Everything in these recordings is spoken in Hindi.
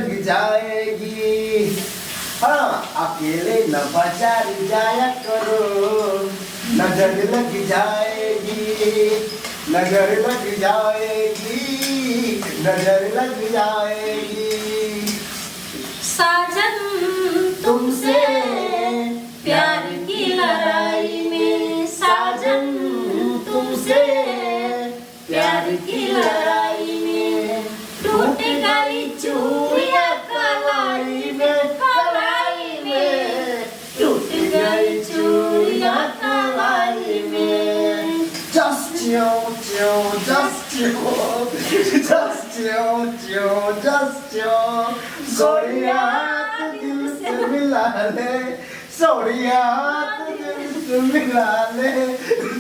लग जाएगी। हाँ अकेले न बाजार जाया करो, नजर लग जाएगी, नजर लग जाएगी, नजर लग जाएगी। साजन तुमसे प्यार की लड़ाई में, साजन तुमसे प्यार की लड़ाई में टूट गई चूड़ियां कलाई में, कलाई में टूट गई चूड़ियां कलाई में। Just you, just you, just you, just you। Sonia दिल से मिला ले, सोनिया दिल से मिला ले।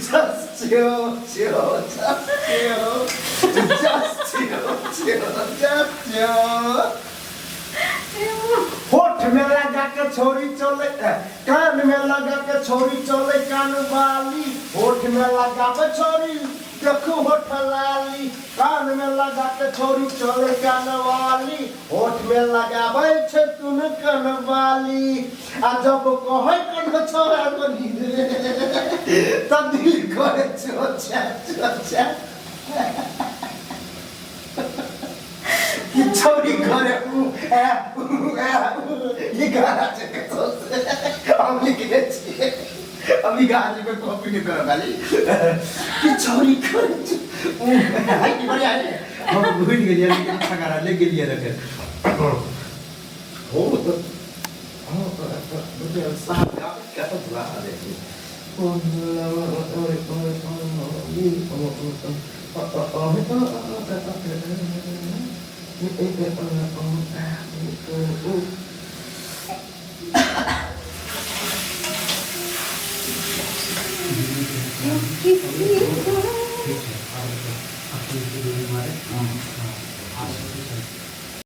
Just you, just you, just you, just you। होठ में लगा के छोरी चले, कान में लगा के छोरी चले कान वाली। होठ में लगा के छोरी देखो होठ लाली, कान में लगा के छोरी चले कान वाली। होठ में लगा बैठे तुम कान वाली। आ जब कहे कन छोरा बनी रे तब दिल करे छोचा छोचा कि छोरी करे ये गाना चाहिए तो हम लिखे चाहिए अभी गाने पे कॉपी नहीं करो खाली कि छोरी करे हाय की बढ़िया है हम भूल गए यार अच्छा गाना ले लिए रखे हो तो मुझे साथ क्या तो बुला दे हमारे